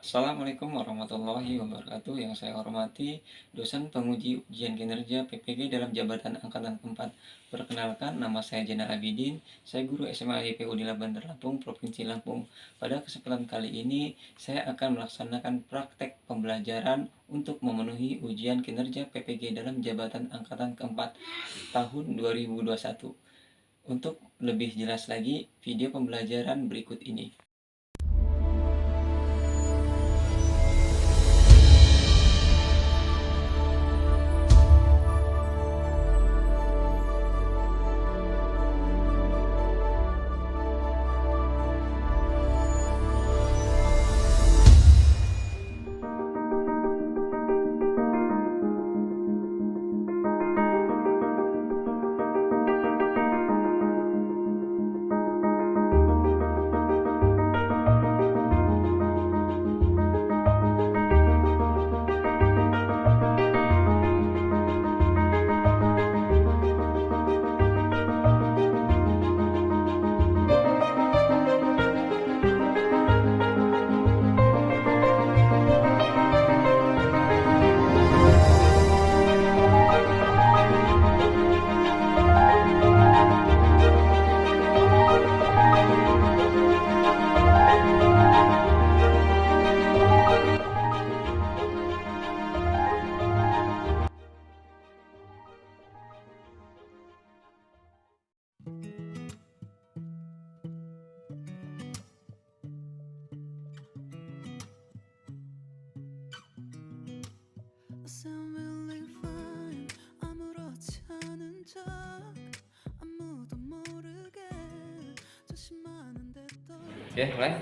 Assalamualaikum warahmatullahi wabarakatuh. Yang saya hormati dosen penguji ujian kinerja PPG dalam jabatan angkatan keempat. Perkenalkan, nama saya Zainal Abidin. Saya guru SMA IPU di Bandar Lampung, Provinsi Lampung. Pada kesempatan kali ini, saya akan melaksanakan praktek pembelajaran untuk memenuhi ujian kinerja PPG dalam jabatan angkatan keempat tahun 2021. Untuk lebih jelas lagi, video pembelajaran berikut ini. Oke, mulai.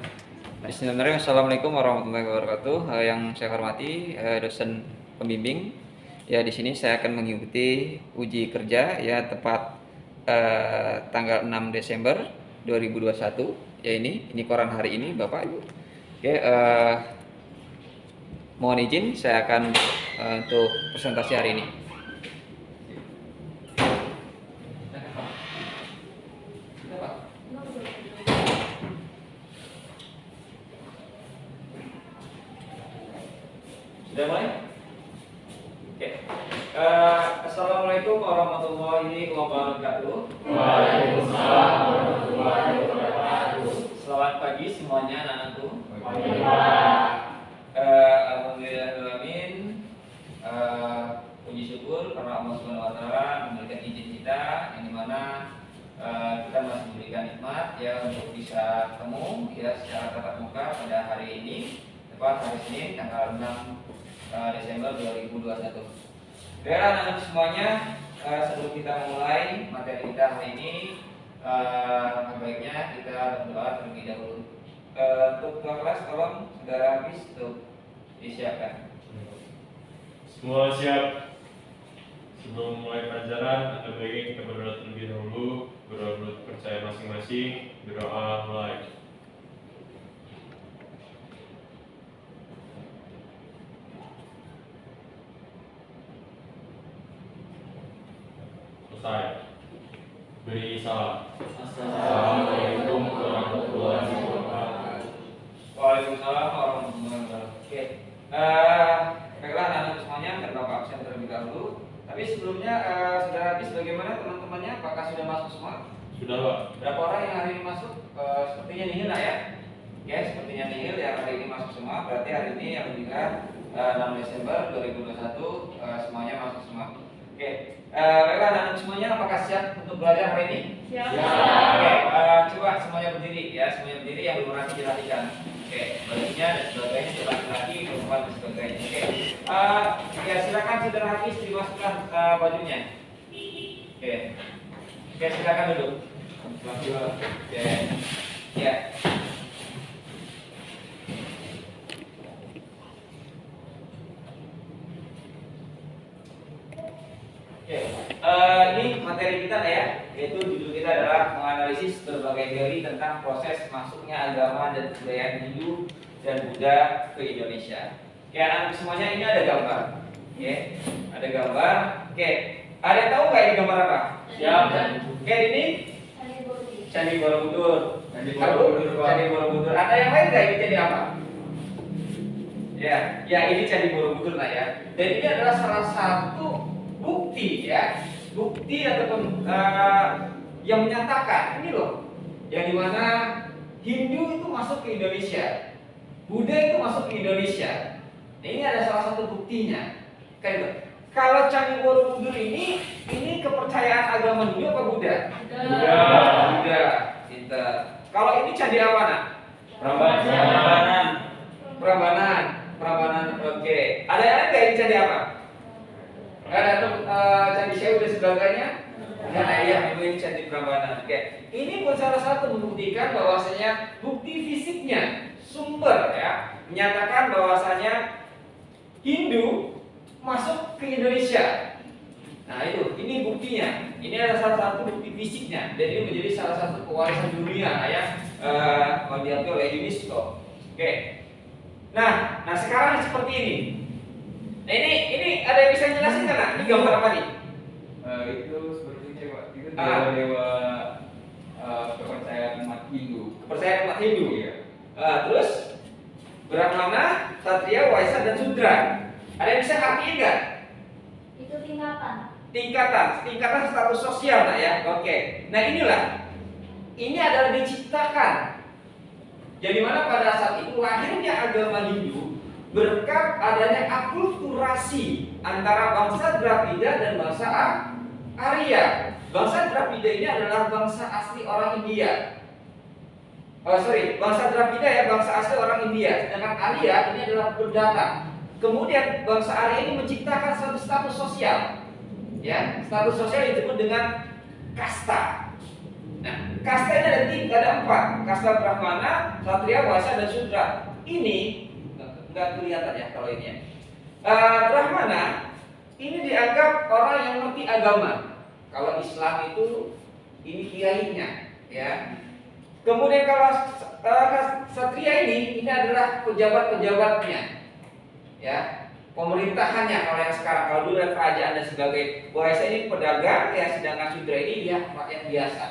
Bismillahirrahmanirrahim. Assalamualaikum warahmatullahi wabarakatuh. Yang saya hormati dosen pembimbing. Ya, di sini saya akan mengikuti uji kerja ya tepat tanggal 6 Desember 2021. Ya ini koran hari ini, Bapak Ibu. Oke, mohon izin saya akan untuk presentasi hari ini. Sudah mulai? Oke. Assalamualaikum warahmatullahi wabarakatuh. Waalaikumsalam warahmatullahi wabarakatuh. Selamat pagi semuanya anak-anakku. Alhamdulillahirrahmanirrahim. Puji syukur karena Allah Subhanahu wa taala memberikan izin kita yang dimana kita masih diberikan nikmat ya untuk bisa ketemu ya secara tatap muka pada hari ini tepat hari Senin tanggal 6 Desember 2021. Baiklah anak-anak semuanya, sebelum kita memulai materi kita hari ini, baiknya kita berdoa terlebih dahulu. Untuk ketua kelas, tolong saudara Hafiz untuk disiapkan. Semua siap. Sebelum mulai pelajaran, ada baiknya kita berdoa terlebih dahulu. Berdoa menurut percaya masing-masing. Berdoa mulai. Selesai. Beri salam. Assalamualaikum warahmatullahi wabarakatuh. Waalaikumsalam warahmatullahi wabarakatuh. Oke, baiklah anak-anak semuanya, dan Bapak absen terlebih dahulu. Tapi sebelumnya, saudara Hafiz bagaimana teman-temannya? Apakah sudah masuk semua? Sudah, Pak. Berapa orang yang hari ini masuk? Sepertinya nihil lah ya. Ya, sepertinya nihil yang hari ini masuk semua. Berarti hari ini yang meninggal 6 Desember 2021 semuanya masuk semua. Oke, baiklah anak-anak semuanya, apakah siap untuk belajar hari ini? Siap. Oke, coba semuanya berdiri ya, semuanya berdiri, yang belum rapi dilatihkan. Oke, baliknya dan sebagainya laki-laki, perempuan dan sebagainya. Oke, ya silakan saudara Hafiz dimasukkan bajunya. Oke, oke silakan duduk. Oke, ya. Oke, ini materi kita ya, yaitu judul kita adalah menganalisis berbagai teori tentang proses masuknya agama dan kebudayaan Hindu dan Buddha ke Indonesia. Oke, anak semuanya ini ada gambar. Oke, ada gambar. Oke, ada yang tahu nggak ini gambar apa? Siap. Oke, ini Candi Borobudur. Candi Borobudur, Pak. Candi Borobudur. Ada yang lain nggak ini jadi apa? Ya ini Candi Borobudur lah ya. Dan ini adalah salah satu bukti ya, bukti ataupun yang menyatakan ini loh, yang dimana Hindu itu masuk ke Indonesia, Buddha itu masuk ke Indonesia. Nah, ini ada salah satu buktinya. Kayak gitu. Kalau Candi Borobudur ini kepercayaan agama Hindu apa Buddha? Buddha. Gitu. Kalau ini candi apa nak? Prambanan. Oke. Ada yang lain nggak ini candi apa? Nggak ada tuh candi Sewu dan sebagainya. Ya, ini candi Prambanan. Oke. Ini pun salah satu membuktikan bahwasanya bukti fisiknya, sumber ya, menyatakan bahwasanya Hindu masuk ke Indonesia. Nah ini buktinya. Ini adalah salah satu bukti fisiknya. Dan ini menjadi salah satu pewarisan dunia ya, diakui oleh UNESCO. Oke. Nah sekarang seperti ini. Nah ini ada yang bisa jelasin kan? Ini gambar apa nih? Itu sepertinya Pak, itu dewa-dewa kepercayaan umat Hindu. Kepercayaan umat Hindu. Iya. Terus Brahmana, Satria, Waisa dan Sudra. Ada yang bisa artinya enggak? Itu Tingkatan status sosial lah ya. Oke. Nah inilah, ini adalah diciptakan. Jadi mana pada saat itu lahirnya agama Hindu berkat adanya akulturasi antara bangsa Dravida dan bangsa Arya. Bangsa Dravida ini adalah bangsa asli orang India. Bangsa Dravida ya, bangsa asli orang India. Sedangkan Arya ini adalah pendatang. Kemudian bangsa Arya ini menciptakan satu status sosial. Ya, status sosial disebut dengan kasta. Nah, kasta ini ada 4. Kasta Brahmana, Ksatria, Waisa dan Sudra. Ini nggak kelihatan ya kalau ini ya. Brahmana ini dianggap orang yang ngerti agama. Kalau Islam itu ini kiainya, ya. Kemudian kalau Ksatria ini adalah pejabat-pejabatnya, ya, pemerintahannya. Kalau yang sekarang, kalau dulu ada kerajaan dan sebagainya. Waisa ini pedagang, ya, sedangkan Sudra ini dia rakyat biasa.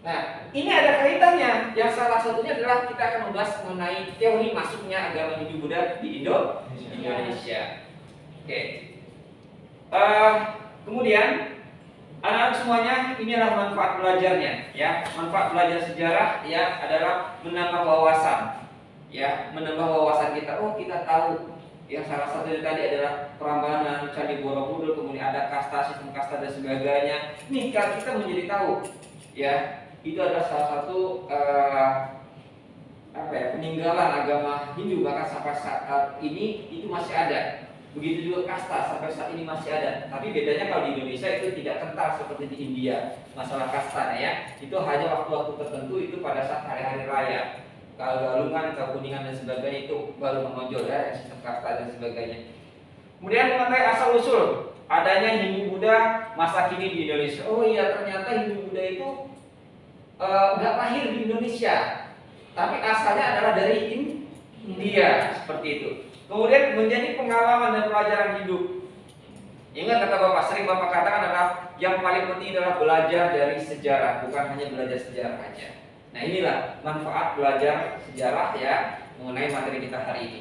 Nah, ini ada kaitannya. Yang salah satunya adalah kita akan membahas mengenai teori masuknya agama Hindu Buddha di Indonesia. Oke. Kemudian anak-anak semuanya, ini adalah manfaat belajarnya, ya. Manfaat belajar sejarah ya adalah menambah wawasan, ya, menambah wawasan kita. Oh, kita tahu yang salah satu tadi adalah Prambanan, Candi Borobudur, kemudian ada kasta, sistem kasta dan sebagainya. Nih kita menjadi tahu, ya. Itu adalah salah satu peninggalan agama Hindu, bahkan sampai saat ini itu masih ada. Begitu juga kasta sampai saat ini masih ada. Tapi bedanya kalau di Indonesia itu tidak kental seperti di India masalah kasta ya. Itu hanya waktu-waktu tertentu, itu pada saat hari-hari raya. Kalau Galungan, Kuningan dan sebagainya itu baru menonjol ya, sistem kasta dan sebagainya. Kemudian mengenai asal usul adanya Hindu Buddha masa kini di Indonesia. Oh iya, ternyata Hindu Buddha itu nggak lahir di Indonesia, tapi asalnya adalah dari India, seperti itu. Kemudian menjadi pengalaman dan pelajaran hidup. Ingat kata Bapak, sering Bapak katakan adalah yang paling penting adalah belajar dari sejarah, bukan hanya belajar sejarah aja. Nah inilah manfaat belajar sejarah ya mengenai materi kita hari ini.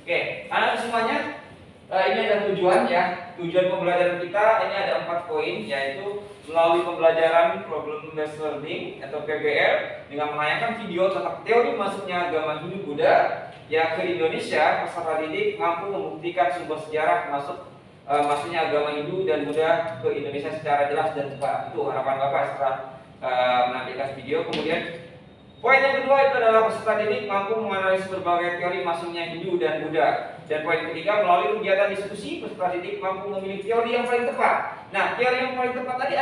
Oke, anak semuanya, ini ada tujuan ya. Tujuan pembelajaran kita ini ada 4 poin, yaitu melalui pembelajaran Problem Based Learning atau PBL dengan menayangkan video tentang teori masuknya agama Hindu Buddha yang ke Indonesia. Peserta didik mampu membuktikan sumber sejarah masuknya agama Hindu dan Buddha ke Indonesia secara jelas dan tepat. Itu harapan Bapak setelah menampilkan video. Kemudian poin yang kedua itu adalah peserta didik mampu menganalisis berbagai teori masuknya Hindu dan Buddha. Dan poin ketiga, melalui kegiatan diskusi peserta didik mampu memilih teori yang paling tepat. Nah, teori yang paling tepat tadi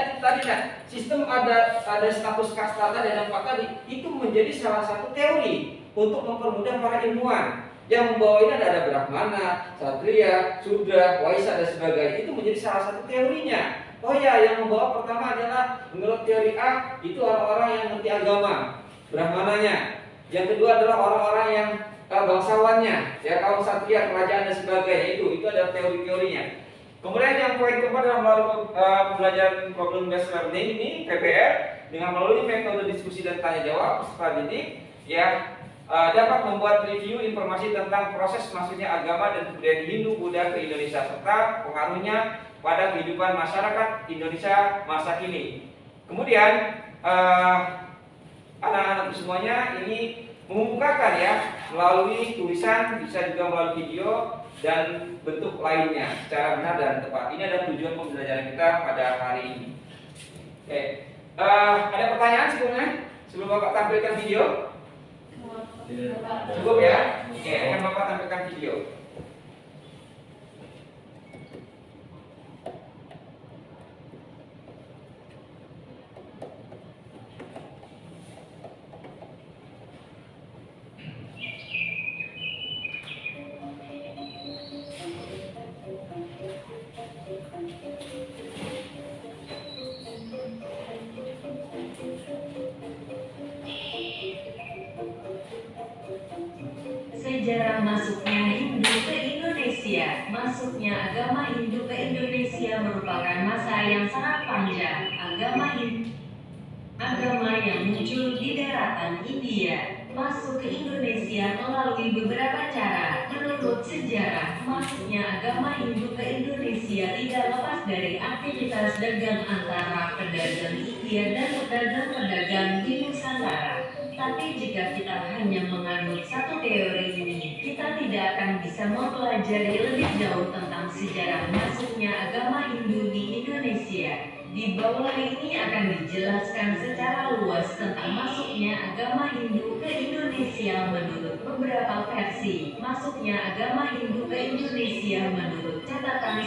sistem ada status kasta tadi dan 4 tadi itu menjadi salah satu teori untuk mempermudah para ilmuwan. Yang membawa ini ada Brahmana, Ksatria, Sudra, Waisa dan sebagainya. Itu menjadi salah satu teorinya. Oh ya, yang membawa pertama adalah menurut teori A itu orang-orang yang mengerti agama, Brahmananya. Yang kedua adalah orang-orang yang bangsawannya, ya, kaum Ksatria, kerajaan dan sebagainya. Itu adalah teori-teorinya. Kemudian yang poin keempat adalah melalui pembelajaran Problem Based Learning ini PBL dengan melalui metode diskusi dan tanya jawab peserta didik ya dapat membuat review informasi tentang proses masuknya agama dan kebudayaan Hindu Buddha ke Indonesia serta pengaruhnya pada kehidupan masyarakat Indonesia masa kini. Kemudian anak-anak semuanya ini mengemukakan ya melalui tulisan, bisa juga melalui video dan bentuk lainnya secara benar dan tepat. Ini adalah tujuan pembelajaran kita pada hari ini. Oke, ada pertanyaan sebelum Bapak tampilkan video? Cukup ya? Oke, akan Bapak tampilkan video. Sejarah masuknya Hindu ke Indonesia. Masuknya agama Hindu ke Indonesia merupakan masa yang sangat panjang. Agama yang muncul di daratan India masuk ke Indonesia melalui beberapa cara. Menurut sejarah, masuknya agama Hindu ke Indonesia tidak lepas dari aktivitas dagang antara pedagang India dan pedagang-pedagang di Nusantara. Tapi jika kita hanya menganut satu teori ini, kita tidak akan bisa mempelajari lebih jauh tentang sejarah masuknya agama Hindu di Indonesia. Di bawah ini akan dijelaskan secara luas tentang masuknya agama Hindu ke Indonesia menurut beberapa versi. Masuknya agama Hindu ke Indonesia menurut catatan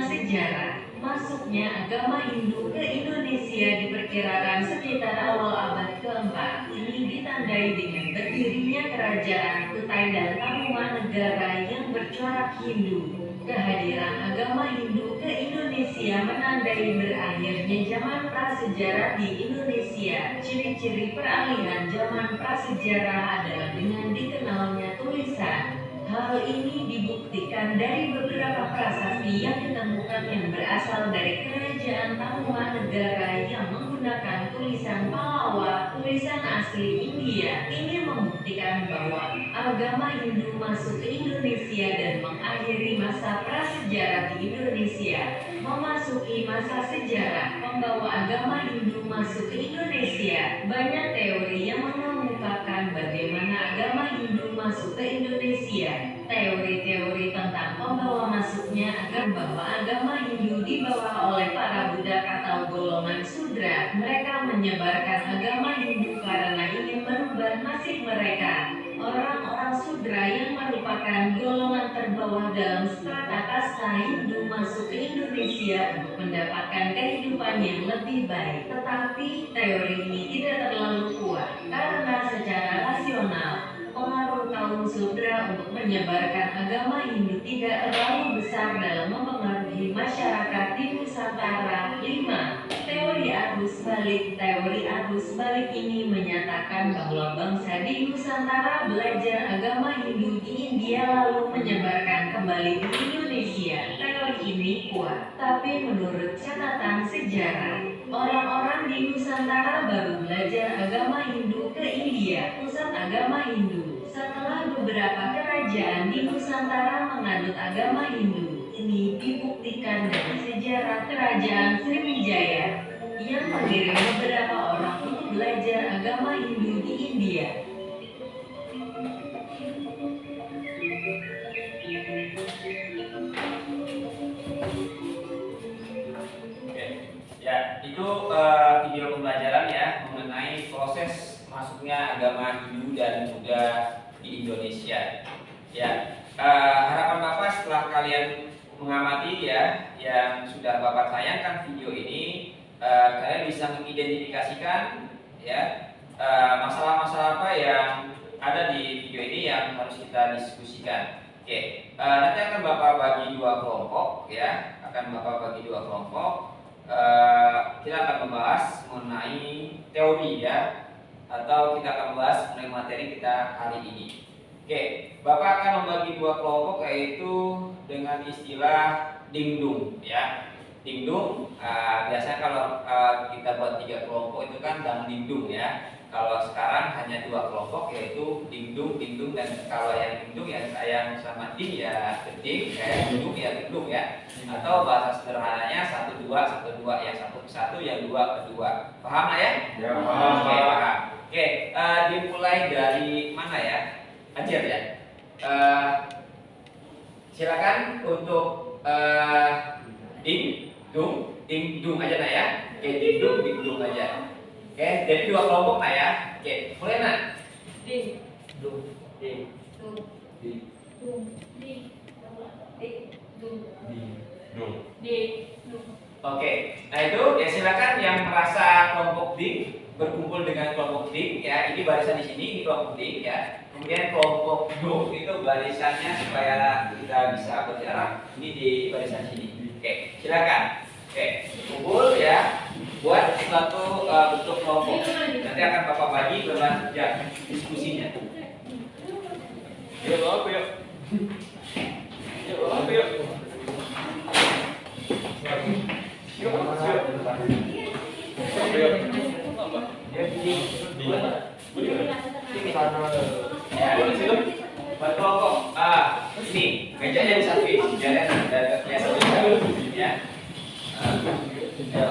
sejarah. Masuknya agama Hindu ke Indonesia diperkirakan sekitar awal abad keempat. Ini ditandai dengan berdirinya kerajaan Kutai dan Tarumanegara yang bercorak Hindu. Kehadiran agama Hindu ke Indonesia menandai berakhirnya zaman prasejarah di Indonesia. Ciri-ciri peralihan zaman prasejarah adalah dengan dikenalnya tulisan. Hal ini dibuktikan dari beberapa prasasti yang ditemukan yang berasal dari kerajaan Tarumanegara yang menggunakan tulisan Pallawa, tulisan asli India. Ini membuktikan bahwa agama Hindu masuk ke Indonesia dan mengakhiri masa prasejarah di Indonesia. Memasuki masa sejarah, pembawa agama Hindu masuk ke Indonesia. Banyak teori yang mengemukakan bagaimana agama Hindu masuk ke Indonesia. Teori-teori tentang pembawa masuknya bahwa agama Hindu dibawa oleh para budak atau golongan sudra. Mereka menyebarkan agama Hindu karena ingin merubah nasib mereka. Orang-orang sudra yang merupakan golongan terbawah dalam strata kasta Hindu masuk ke Indonesia untuk mendapatkan kehidupan yang lebih baik. Tetapi teori ini tidak terlalu kuat karena secara rasional pengaruh kaum sudra untuk menyebarkan agama Hindu tidak terlalu besar dalam mempengaruhi masyarakat di Nusantara. 5. Teori arus balik ini menyatakan bahwa bangsa di Nusantara belajar agama Hindu di India lalu menyebarkan kembali di Indonesia. Teori ini kuat, tapi menurut catatan sejarah, orang-orang di Nusantara baru belajar agama Hindu ke India, pusat agama Hindu, setelah beberapa kerajaan di Nusantara menganut agama Hindu. Ini dibuktikan dari sejarah kerajaan Sriwijaya yang mengirim beberapa orang untuk belajar agama Hindu di India. Ya, itu video pembelajaran ya mengenai proses masuknya agama Hindu dan Buddha di Indonesia. Ya, harapan Bapak setelah kalian mengamati ya yang sudah Bapak tayangkan video ini, kalian bisa mengidentifikasikan ya masalah-masalah apa yang ada di video ini yang harus kita diskusikan. Oke, nanti akan Bapak bagi dua kelompok ya, kita akan membahas mengenai teori ya, atau kita akan membahas mengenai materi kita hari ini. Oke, Bapak akan membagi dua kelompok yaitu dengan istilah dingdung ya. Dingdung biasanya kalau kita buat tiga kelompok itu kan dang dingdung ya. Kalau sekarang hanya 2 kelompok, yaitu Dingdung, dan kalau yang Dingdung ya sayang sama Ding ya Ding, Dingdung ya Dingdung ya. Atau bahasa sederhananya 1-2, 1-2, yang 1 ke 1, yang 2 ke 2. Paham lah ya? Ya, paham. Oke, paham. Oke, dimulai dari mana ya? Ajar ya. Silakan untuk Dingdung aja nak ya. Oke, Dingdung aja. Oke, jadi 2 kelompok nak ya. Oke, mulai nak. Ding, Dung, ding, dung, ding, dung, ding, dung, Dung. ding, dung. Oke, nah itu ya silakan yang merasa kelompok ding berkumpul dengan kelompok ding ya. Ini barisan di sini, ini kelompok ding ya. Kemudian kelompok dung itu barisannya supaya kita bisa berjarak. Ini di barisan sini. Oke, silakan. Oke, kumpul ya. Buat suatu bentuk kelompok. Nanti akan Bapak bagi berlanjut diskusinya. Yuk, apa yuk? Yuk, apa yuk? Yuk, apa yuk? Apa yuk? Apa? Ya, buat kelompok. Ini mejanya di servis. Ya, servis ya. Ayo.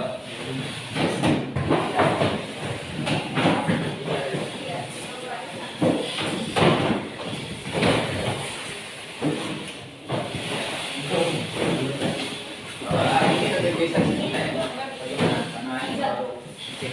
Ini ada geser sini ya. Bagaimana? Sama. Oke.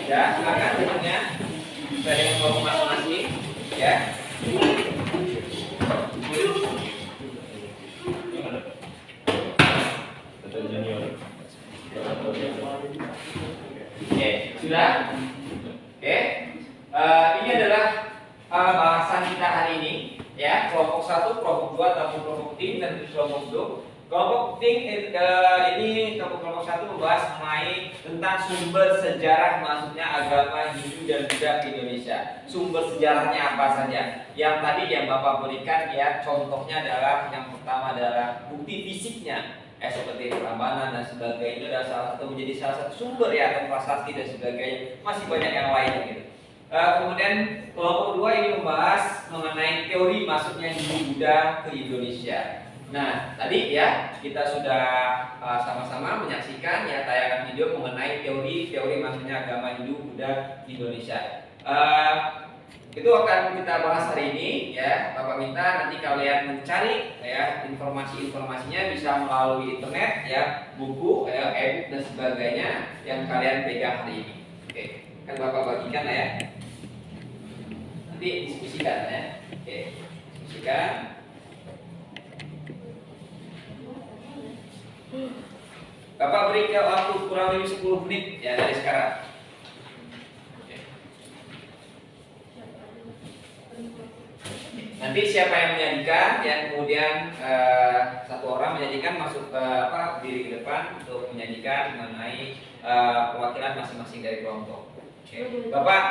Ya, silakan duduknya. Sudah dengan kelompok masing-masing, ya. Kata junior. Oke, sudah. Oke, ini adalah bahasan kita hari ini, ya. Kelompok 1, kelompok 2, ataupun kelompok tim dan kelompok grup. Kelompok tim ini kelompok 1 membahas mengenai tentang sumber sejarah masuknya agama Hindu dan Buddha ke Indonesia. Sumber sejarahnya apa saja? Yang tadi yang Bapak berikan ya, contohnya adalah yang pertama adalah bukti fisiknya, seperti Prambanan dan sebagainya. Itu adalah salah satu menjadi salah satu sumber ya, atau prasasti dan sebagainya. Masih banyak yang lain gitu. Kemudian kelompok 2 ini membahas mengenai teori masuknya Hindu Buddha ke Indonesia. Nah, tadi ya kita sudah sama-sama menyaksikan ya tayangan video mengenai teori masuknya agama Hindu Buddha di Indonesia. Itu akan kita bahas hari ini ya. Bapak minta nanti kalian mencari ya informasinya bisa melalui internet ya, buku, e-book dan sebagainya yang kalian pegang hari ini. Oke, kan Bapak bagikan ya. Nanti diskusikan ya. Oke, diskusikan. Bapak beri waktu kurang lebih 10 menit ya dari sekarang. Oke. Nanti siapa yang menyajikan, ya kemudian satu orang menyajikan masuk ke diri ke depan untuk menyajikan mengenai perwakilan masing-masing dari kelompok. Oke. Bapak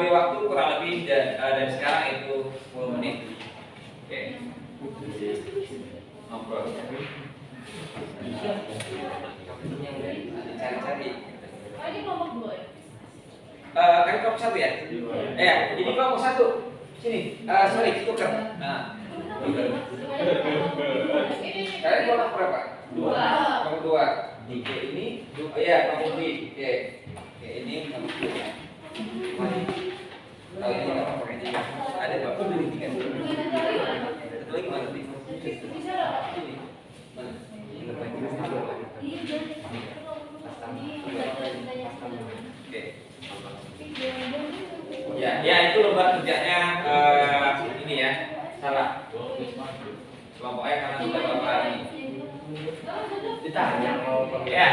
beri waktu kurang lebih dari sekarang itu 10 menit. Oke. Ngobrol. Cari-cari. Ini kelompok 2 ya? Kan kelompok 1 ya? Ya, ini kelompok 1. Sini, sorry, tuker. Nah, kalian kelompok berapa? 2. Kelompok 2. Oke, ini, ya kelompok B. Oke, ini kelompok 2 ya. Oh, ini kelompok pakai 3. Ada berapa? Ini 3. Satu lagi mana? Ini. Mana? Oke. Ya itu lembar kerjanya ini ya, salah. Kelompoknya karena sudah bapak ini. Ditanya ya.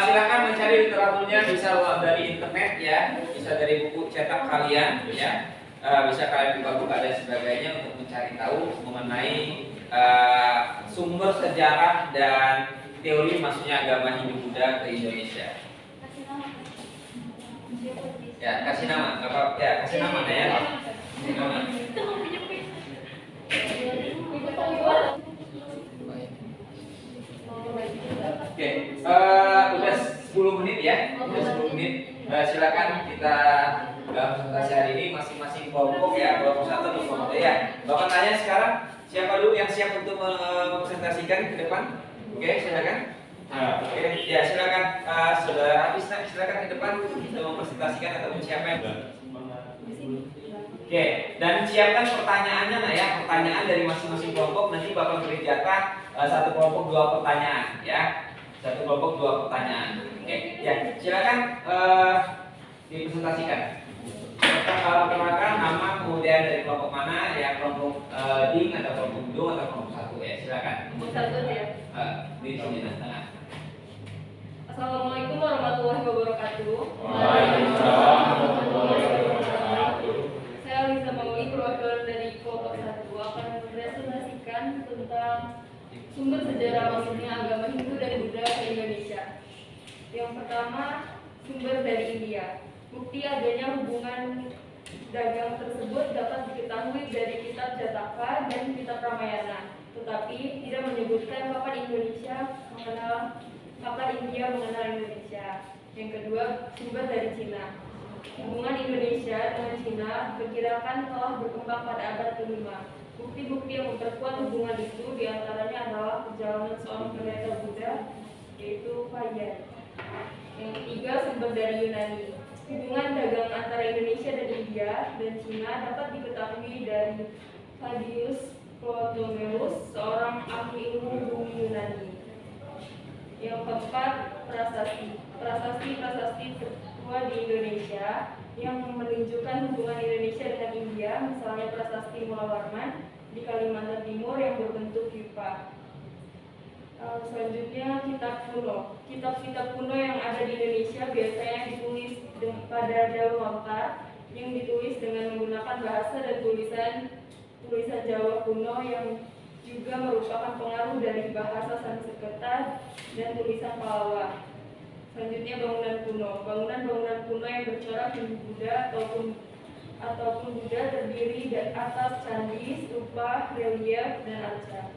Silakan mencari literaturnya bisa dari internet ya, bisa dari buku cetak kalian ya. Bisa kalian buka-buka dan sebagainya untuk mencari tahu mengenai sumber sejarah dan teori masuknya agama Hindu Buddha ke Indonesia. Ya, kasih nama, nggak apa-apa. Ya, kasih nama ya. Kasih nama. Oke, udah 10 menit ya, udah 10 menit. Silakan kita presentasi hari ini masing-masing kelompok ya, kelompok 1 dan kelompok 2 ya. Bapak tanya sekarang siapa dulu yang siap untuk mempresentasikan ke depan? Oke, silakan. Oke, ya silakan saudara Abisna, silakan ke depan untuk mempresentasikan atau siapa yang Oke, dan siapkan pertanyaannya nah ya, pertanyaan dari masing-masing kelompok. Nanti Bapak beri jatah satu kelompok 2 pertanyaan ya. Satu kelompok 2 pertanyaan. Oke, ya silakan dipresentasikan. Perkenalkan nama kemudian dari kelompok mana ya, kelompok ding atau kelompok gedung atau kelompok 1 ya, silakan. Kelompok 1 ya. Di sini tengah. Assalamualaikum warahmatullahi wabarakatuh. Waalaikumsalam warahmatullahi wabarakatuh. Saya Lisa Mauli, perwakilan dari kelompok 1 akan mempresentasikan tentang sumber sejarah masuknya agama Hindu dan Buddha ke Indonesia. Yang pertama, sumber dari India. Bukti adanya hubungan dagang tersebut dapat diketahui dari kitab Jataka dan kitab Ramayana, tetapi tidak menyebutkan kapan India mengenal Indonesia. Yang kedua, sumber dari Cina. Hubungan Indonesia dengan Cina diperkirakan telah berkembang pada abad ke-5. Bukti-bukti yang memperkuat hubungan itu diantaranya adalah perjalanan seorang pendeta Buddha, yaitu Fayan. Yang ketiga, sumber dari Yunani. Hubungan dagang antara Indonesia dan India dan Cina dapat diketahui dari Claudius Ptolemaeus, seorang ahli ilmu bumi Yunani. Yang keempat, prasasti. Prasasti tertua di Indonesia yang menunjukkan hubungan Indonesia dengan India, misalnya prasasti Mulawarman di Kalimantan Timur yang berbentuk pipa. Selanjutnya, kitab kuno. Kitab-kitab kuno yang ada di Indonesia biasanya ditulis pada daun lontar yang ditulis dengan menggunakan bahasa dan tulisan Jawa kuno yang juga merupakan pengaruh dari bahasa Sanskerta dan tulisan Pallawa. Selanjutnya, bangunan kuno. Bangunan kuno yang bercorak Hindu Buddha ataupun Buddha terdiri dari atas candi, stupa, relief, dan arca.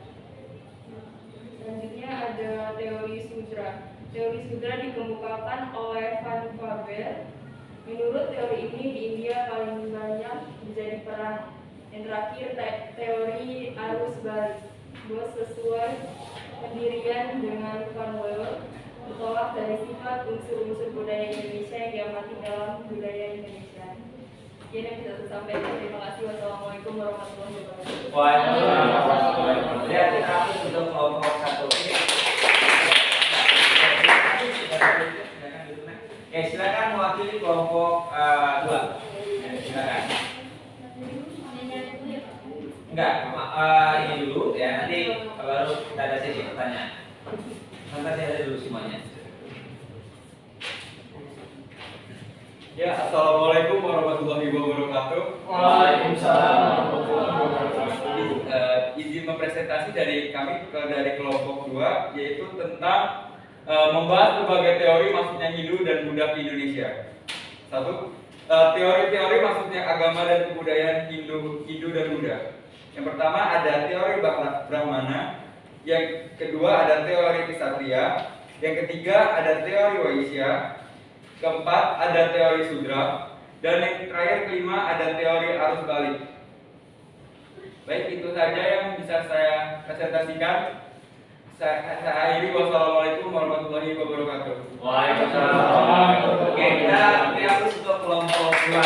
Selanjutnya ada teori sudra. Teori sudra dikemukakan oleh Van Faber. Menurut teori ini di India paling banyak terjadi perang. Yang terakhir, teori arus balik. Bahwa sesuai pendirian dengan Van Leeuwen bertolak dari sifat unsur-unsur budaya Indonesia yang diamati dalam budaya Indonesia. Sekian yang bisa saya sampaikan. Terima kasih. Wassalamualaikum warahmatullahi wabarakatuh. Waalaikumsalam. Ya, kita untuk kelompok 1. Silakan mewakili kelompok 2. Silakan. Enggak, ini dulu ya, nanti baru kita ada sesi pertanyaan. Nanti ada dulu semuanya. Ya, assalamualaikum warahmatullahi wabarakatuh. Waalaikumsalam warahmatullahi wabarakatuh. Izin mempresentasi dari kami dari kelompok 2, yaitu tentang membahas berbagai teori masuknya Hindu dan Buddha ke Indonesia. Satu, teori-teori masuknya agama dan kebudayaan Hindu dan Buddha. Yang pertama ada teori Brahmana, yang kedua ada teori Ksatria, yang ketiga ada teori Waisya, keempat ada teori Sudra, dan yang terakhir kelima ada teori arus balik. Baik, itu saja yang bisa saya presentasikan. Saya akhiri. Wassalamualaikum warahmatullahi wabarakatuh. Waalaikumsalam. Oke, kita harus untuk kelompok 2.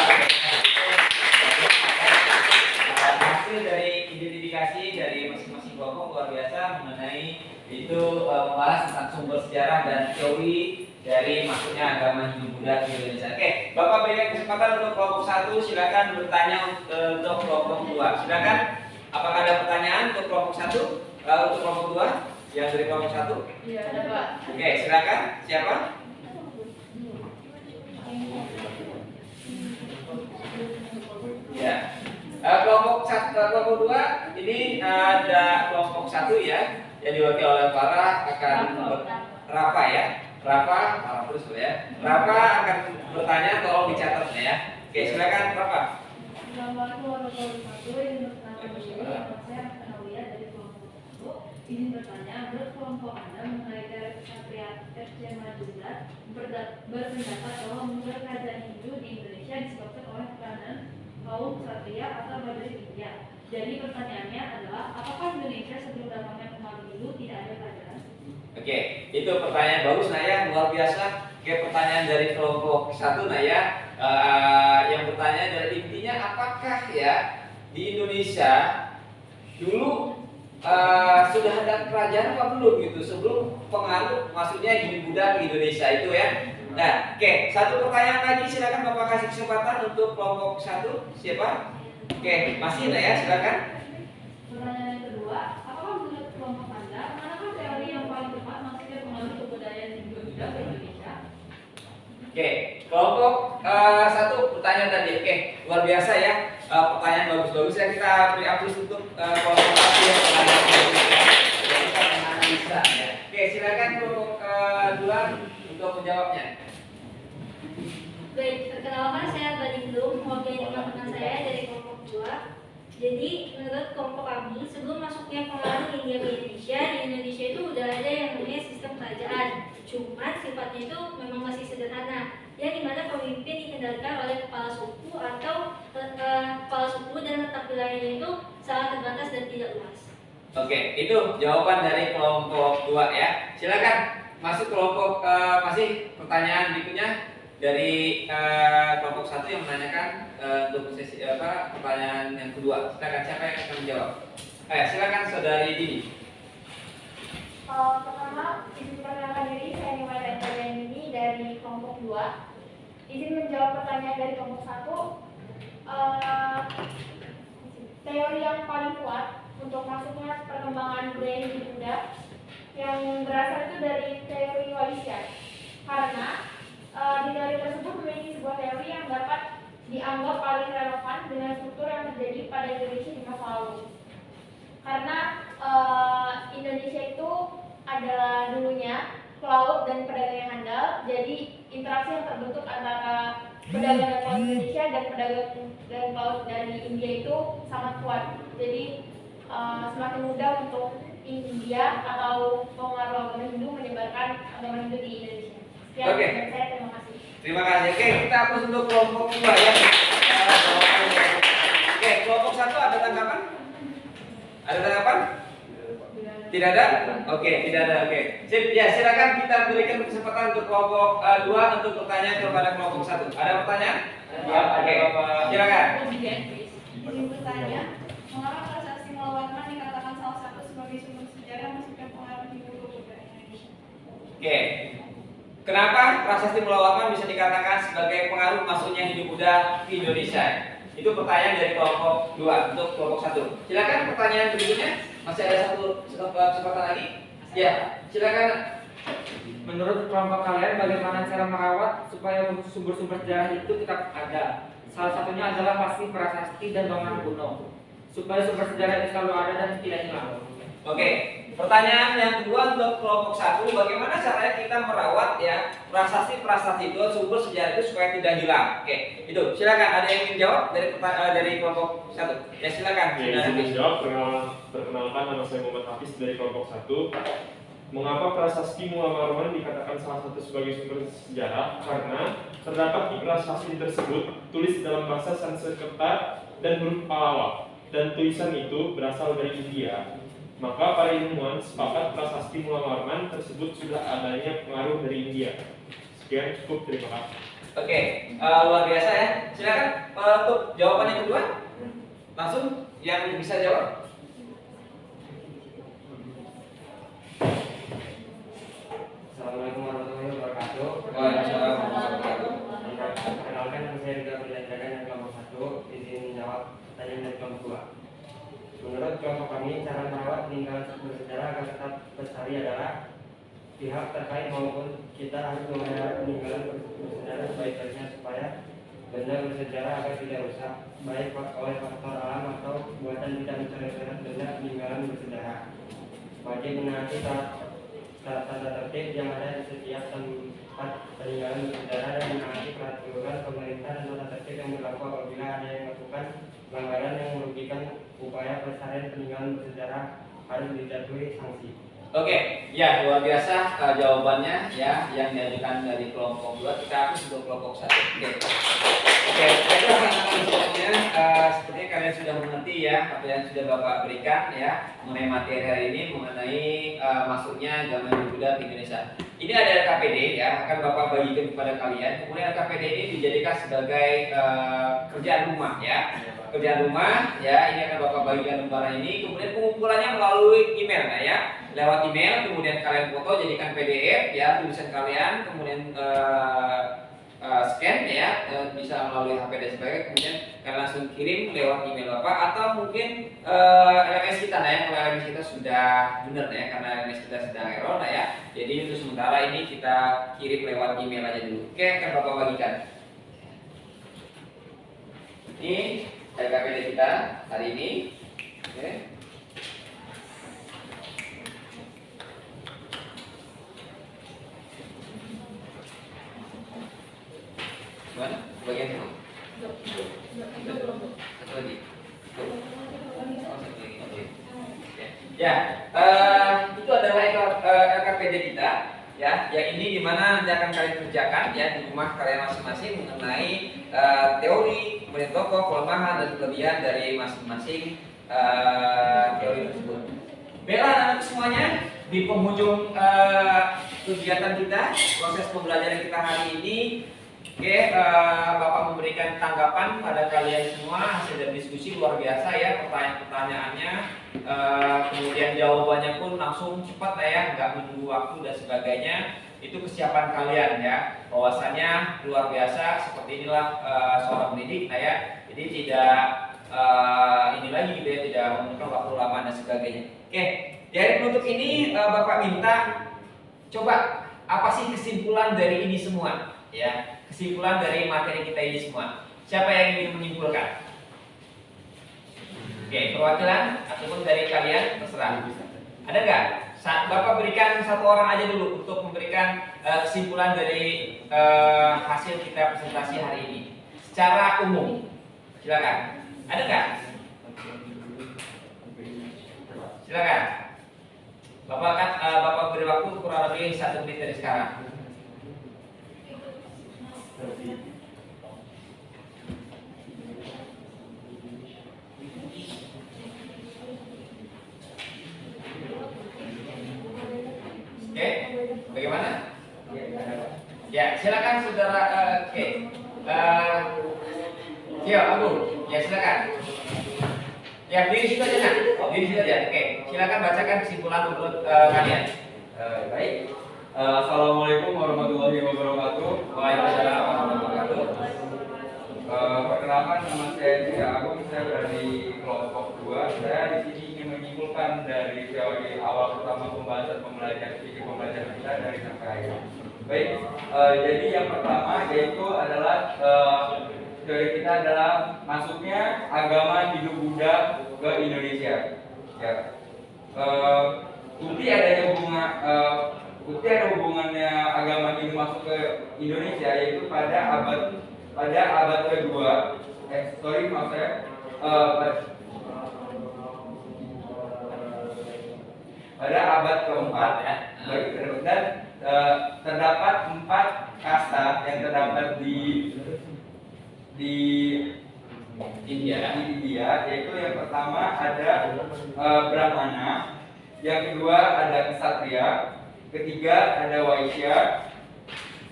Hasil dari identifikasi dari masing-masing kelompok luar biasa mengenai itu membahas tentang sumber sejarah dan teori dari masuknya agama Hindu Buddha ke Indonesia. Oke, Bapak berikan kesempatan untuk kelompok 1, silakan bertanya untuk kelompok 2. Silakan. Apakah ada pertanyaan untuk kelompok 1? Untuk kelompok 2? Yang dari kelompok 1? Iya, ada Pak. Oke, silakan. Siapa? Ya. Kelompok 2 ini ada kelompok 1 ya, yang diwakili oleh Rafa ya. Rafa terus ya. Rafa akan bertanya tolong dicatat ya. Oke, silakan Bapak. Assalamualaikum warahmatullahi wabarakatuh. Izin bertanya dulu, nama saya Nawiyah dari kelompok 1. Izin bertanya, menurut kelompok Anda mengenai teori kesatria FC Majumdar berpendapat bahwa mundur kerajaan Hindu di Indonesia disebabkan oleh peranan kaum ksatria atau prajurit India. Jadi pertanyaannya adalah, apakah Indonesia sebelum datangnya pengaruh Hindu tidak ada kerajaan? Oke, itu pertanyaan bagus Naya, luar biasa. Oke, pertanyaan dari kelompok 1 Naya. Yang bertanya dari intinya apakah ya di Indonesia dulu sudah ada kerajaan apa belum gitu sebelum pengaruh maksudnya Hindu Buddha ke Indonesia itu ya. Nah, oke, satu pertanyaan lagi silakan Bapak kasih kesempatan untuk kelompok 1 siapa? Oke, masih Naya silakan. Pertanyaan yang kedua, apakah menurut kelompok Anda, manakah teori yang paling tepat maksudnya pengaruh kebudayaan Hindu Buddha ke Indonesia? Oke, kelompok 1 pertanyaan tadi. Oke, luar biasa ya. Pertanyaan bagus-bagus ya, kita beri aplaus untuk kelompok 1 yang pertanyaan bagus ya. Jadi kita menganalisa ya. Oke, silakan kelompok 2 untuk menjawabnya. Baik, perkenalkan saya Balindung, mewakili teman-teman saya dari kelompok 2. Jadi, menurut kelompok kami, sebelum masuknya pengaruh India ke Indonesia, di Indonesia itu udah ada yang namanya sistem kerajaan. Cuman sifatnya itu memang masih sederhana, yang dimana pemimpin dikendalikan oleh kepala suku atau kepala suku dan letak wilayahnya itu sangat terbatas dan tidak luas. Oke, itu jawaban dari kelompok 2 ya. Silakan masuk kelompok masih pertanyaan berikutnya dari kelompok 1 yang menanyakan untuk sesi pertanyaan yang kedua. Silakan siapa yang akan menjawab? Silakan saudari Dini. Pertama, izin perkenalkan diri, saya Niwaya ini dari kelompok 2. Izin menjawab pertanyaan dari kelompok 1. Teori yang paling kuat untuk masuknya perkembangan budaya Hindu Buddha yang berasal itu dari teori Walisian. Karena di teori tersebut memiliki sebuah teori yang dapat dianggap paling relevan dengan struktur yang terjadi pada Indonesia di masa lalu. Karena Indonesia itu adalah dulunya pelaut dan pedagang yang handal, jadi interaksi yang terbentuk antara pedagang dan pelaut Indonesia dan pedagang dan pelaut dari India itu sangat kuat. Jadi semakin mudah untuk India atau pengaruh agama Hindu menyebarkan agama Hindu di Indonesia. Sekian Oke. dari saya, terima kasih. Terima kasih. Oke, kita hapus untuk kelompok 2 ya. Oke, kelompok 1 ada tanggapan? Ada tanggapan? Tidak ada? Oke, tidak ada. Oke. Sip, ya silakan kita berikan kesempatan untuk kelompok 2 untuk bertanya kepada kelompok 1. Ada pertanyaan? Ya, Oke. Bapak. Silakan. Izin bertanya, mengapa prasasti Malawarman dikatakan salah satu sebagai sumber sejarah masukkan pengaruh Hindu ke budaya Indonesia? Oke. Kenapa prasasti Mulawarman bisa dikatakan sebagai pengaruh masuknya Hindu Buddha ke Indonesia? Itu pertanyaan dari kelompok 2 untuk kelompok 1. Silakan pertanyaan berikutnya. Masih ada satu kesempatan lagi? Ya, silakan. Menurut kelompok kalian, bagaimana cara merawat supaya sumber-sumber sejarah itu tetap ada? Salah satunya adalah pasti prasasti dan bangunan kuno, supaya sumber sejarah itu selalu ada dan tidak hilang. Oke, pertanyaan yang kedua untuk kelompok 1, bagaimana caranya kita merawat ya prasasti-prasasti itu, sumber sejarah itu supaya tidak hilang? Oke, itu silakan. Ada yang ingin jawab dari kelompok 1? Ya silakan. Ya, izin menjawab. Perkenalkan, nama saya Muhammad Hafiz dari kelompok 1. Mengapa prasasti Mulawarman dikatakan salah satu sebagai sumber sejarah? Karena terdapat di prasasti tersebut tulis dalam bahasa Sanskerta dan huruf Pallava, dan tulisan itu berasal dari India. Maka para ilmuwan sepakat prasasti Mulawarman tersebut sudah adanya pengaruh dari India. Sekian, cukup, terima kasih. Oke, luar biasa ya. Silakan untuk jawaban yang kedua. Langsung yang bisa jawab. Assalamualaikum warahmatullahi wabarakatuh. Waalaikumsalam warahmatullahi wabarakatuh. Perkenalkan, nama saya Ridha Berdandagan dari kelompok 1. Izin menjawab pertanyaan dari kelompok 2. Menurut kelompok kami, cara merawat peninggalan bersejarah agar tetap lestari adalah pihak terkait maupun kita harus memelihara peninggalan bersejarah sebaik-baiknya supaya benda bersejarah agar tidak rusak, baik oleh faktor alam atau buatan tidak mencoret-coret benda peninggalan bersejarah. Wajib menaati tata tertib yang ada di setiap peninggalan bersejarah dan menaati peraturan pemerintah dan tata tertib yang berlaku apabila ada yang melakukan pelanggaran yang merugikan upaya pelestarian peninggalan bersejarah harus dijatuhi sanksi. Oke, ya luar biasa jawabannya ya yang diajukan dari kelompok 2. Kita ke kelompok 1. Oke, baiklah teman-teman semuanya, sepertinya kalian sudah mengerti ya apa yang sudah Bapak berikan ya mengenai materi hari ini mengenai masuknya agama Hindu Buddha ke Indonesia. Ini ada LKPD ya, akan Bapak bagikan kepada kalian. Kemudian LKPD ini dijadikan sebagai kerjaan rumah ya. Kerjaan rumah ya, ini akan Bapak bagikan lembaran ini. Kemudian pengumpulannya melalui email nah, ya. Lewat email, kemudian kalian foto jadikan PDF ya tulisan kalian, kemudian scan ya, bisa melalui HP dan sebagainya. Kemudian kalian langsung kirim lewat email Bapak atau mungkin LMS kita nah ya, kalau LMS kita sudah benar ya, karena LMS kita sedang error nah ya. Jadi untuk sementara ini kita kirim lewat email aja dulu. Oke, akan Bapak bagikan. Ini LKPD kita hari ini. Oke. Mana? Bagian itu? Satu lagi. Ya, itu adalah LKPD kita ya. Yang ini dimana nanti akan kalian kerjakan ya di rumah kalian masing-masing mengenai teori, kemudian tokoh, kelemahan dan kelebihan dari masing-masing teori tersebut. Baiklah anak-anak semuanya, di penghujung kegiatan kita, proses pembelajaran kita hari ini. Oke, Bapak memberikan tanggapan pada kalian semua hasil dari diskusi luar biasa ya, pertanyaan-pertanyaannya, kemudian jawabannya pun langsung cepat ya, nggak menunggu waktu dan sebagainya. Itu kesiapan kalian ya, bahwasanya luar biasa seperti inilah seorang pendidik ya. Jadi tidak ini lagi gitu ya, tidak memerlukan waktu lama dan sebagainya. Oke, dari penutup ini Bapak minta coba apa sih kesimpulan dari ini semua ya? Kesimpulan dari materi kita ini semua. Siapa yang ingin menyimpulkan? Oke, perwakilan ataupun dari kalian terserah. Ada nggak? Bapak berikan satu orang aja dulu untuk memberikan kesimpulan dari hasil kita presentasi hari ini. Secara umum, silakan. Ada nggak? Silakan. Bapak beri waktu kurang lebih 1 menit dari sekarang. Oke, bagaimana? Ya, silakan saudara. Oke, Agung. Ya, silakan. Ya, diri situ aja nak. Diri situ aja. Oke, silakan bacakan kesimpulan menurut kalian. Baik. Assalamualaikum warahmatullahi wabarakatuh. Waalaikumsalam warahmatullahi wabarakatuh. Perkenalkan, nama saya Jika Agung, saya dari kelompok 2. Saya di sini ingin menyimpulkan dari teori awal pertama pembahasan pembelajaran kita dari Nakaya. Baik, jadi yang pertama yaitu adalah teori kita adalah masuknya agama Hindu Buddha ke Indonesia. Ya, bukti ada hubungannya agama Hindu masuk ke Indonesia yaitu pada abad kedua. Pada abad keempat ya. Dan terdapat 4 kasta yang terdapat di India, yaitu yang pertama ada Brahmana, yang kedua ada Ksatria, ketiga ada Waisya,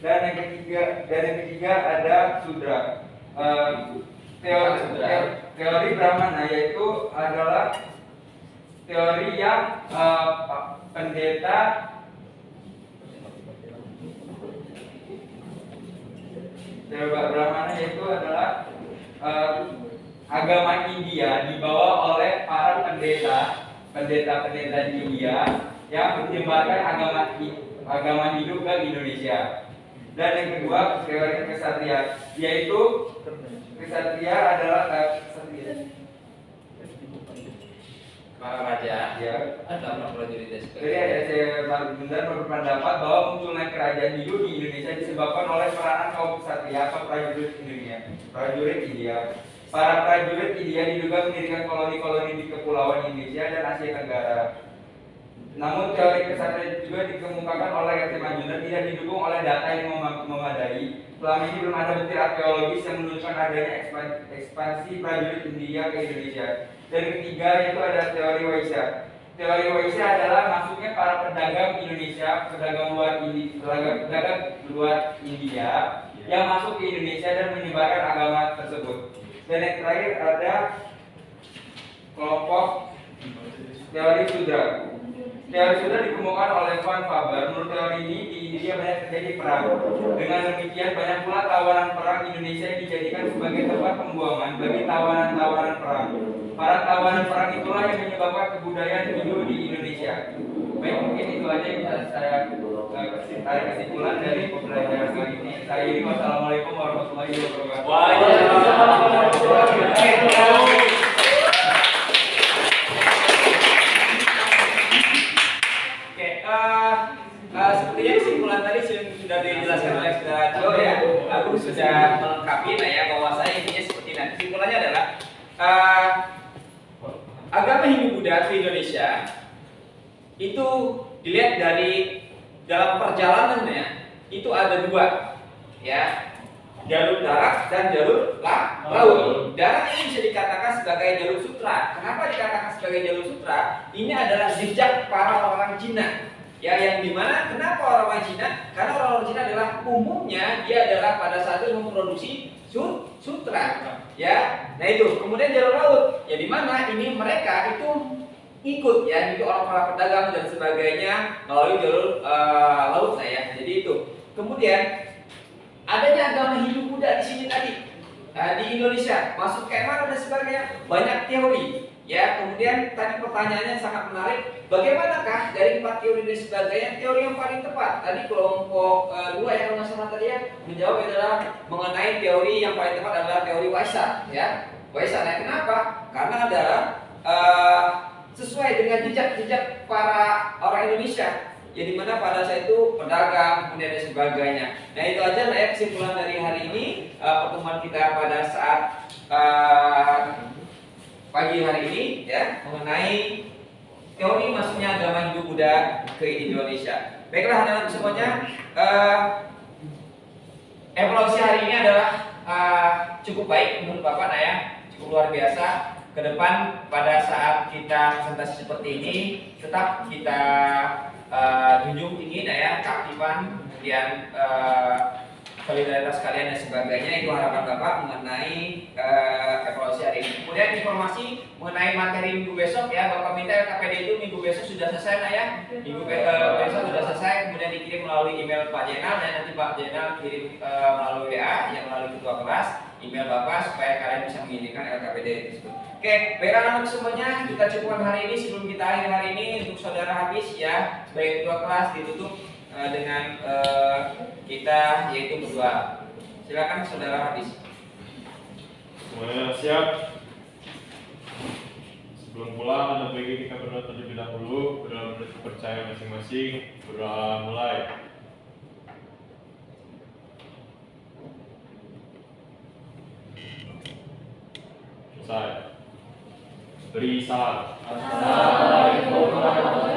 dan yang ketiga ada Sudra. Teori Brahmana yaitu adalah teori yang pendeta Brahmana yaitu adalah agama India dibawa oleh para pendeta di India yang menyebarkan agama Hindu ke Indonesia. Dan yang kedua teori Ksatria, yaitu Ksatria adalah para raja Ya. atau para prajurit dan Jadi sebagainya. saya benar berpendapat bahwa munculnya kerajaan Hindu di Indonesia disebabkan oleh peranan kaum ksatria atau prajurit India. Prajurit India. Para prajurit India diduga mendirikan koloni-koloni di kepulauan Indonesia dan Asia Tenggara. Namun teori kesatria juga dikemukakan oleh R.T. Majumdar tidak didukung oleh data yang memadai. Selama ini belum ada bukti arkeologis yang menunjukkan adanya ekspansi prajurit India ke Indonesia. Dan ketiga yaitu ada teori Waisya. Teori Waisya adalah masuknya para pedagang Indonesia, pedagang luar India yang masuk ke Indonesia dan menyebarkan agama tersebut. Dan yang terakhir ada kelompok teori Sudra. Teori Sudra dikemukakan oleh Van Faber. Menurut teori ini di India banyak terjadi perang. Dengan demikian banyak pula tawanan perang Indonesia yang dijadikan sebagai tempat pembuangan bagi tawanan-tawanan perang. Para tawanan perang itulah yang menyebabkan kebudayaan Hindu di Indonesia. Baik, mungkin itu aja yang bisa saya tarik kesimpulan dari pembelajaran kali ini. Saya Iri, wassalamualaikum warahmatullahi wabarakatuh. Sepertinya kesimpulan tadi sudah dijelaskan oleh Saudara Jo ya. Aku sudah melengkapi ya bahwa saya intinya seperti ini. Kesimpulannya adalah agama Hindu Buddha di Indonesia itu dilihat dari dalam perjalanannya itu ada dua ya, jalur darat dan jalur laut. Darat ini bisa dikatakan sebagai jalur sutra. Kenapa dikatakan sebagai jalur sutra? Ini adalah jejak para orang Cina. Ya, yang dimana kenapa orang Cina? Karena orang Cina adalah umumnya dia adalah pada saat itu memproduksi sutra. Ya, nah itu. Kemudian jalur laut. Ya dimana ini mereka itu ikut ya, itu orang para pedagang dan sebagainya melalui jalur laut lah ya. Jadi itu. Kemudian adanya agama Hindu Buddha di sini tadi di Indonesia masuk ke mana dan sebagainya, banyak teori. Ya, kemudian tadi pertanyaannya sangat menarik. Bagaimanakah dari 4 teori dan sebagainya teori yang paling tepat? Tadi kelompok 2 yang nggak salah tadi ya menjawab adalah mengenai teori yang paling tepat adalah teori Waisya. Ya, Waisya. Nah, kenapa? Karena adalah sesuai dengan jejak-jejak para orang Indonesia. Jadi mana pada saat itu pedagang kemudian dan sebagainya. Nah itu aja lah ya kesimpulan dari hari ini pertemuan kita pada saat pagi hari ini ya mengenai teori masuknya agama Hindu Buddha ke Indonesia. Baiklah anak-anak semuanya, evaluasi hari ini adalah cukup baik menurut Bapak ya, cukup luar biasa. Ke depan pada saat kita presentasi seperti ini tetap kita junjung tinggi ya keaktifan kemudian solidaritas kalian dan sebagainya. Itu harapan Bapak mengenai evaluasi hari ini. Kemudian informasi mengenai materi minggu besok ya, Bapak minta LKPD itu minggu besok sudah selesai ya. Minggu besok sudah selesai, kemudian dikirim melalui email Pak Jenal dan nanti Pak Jenal kirim melalui WA yang melalui ketua kelas email Bapak supaya kalian bisa mengirimkan LKPD tersebut. Oke, baiklah anak semuanya, kita cukupkan hari ini. Sebelum kita akhir hari ini untuk saudara habis ya sebagai ketua kelas ditutup dengan kita yaitu berdoa. Silakan saudara habis. Semuanya siap? Sebelum pulang, anak PG kita berdoa terlebih dahulu. Berdoa menurut percaya masing-masing. Berdoa mulai. Selesai. Beri salam. Assalamualaikum warahmatullahi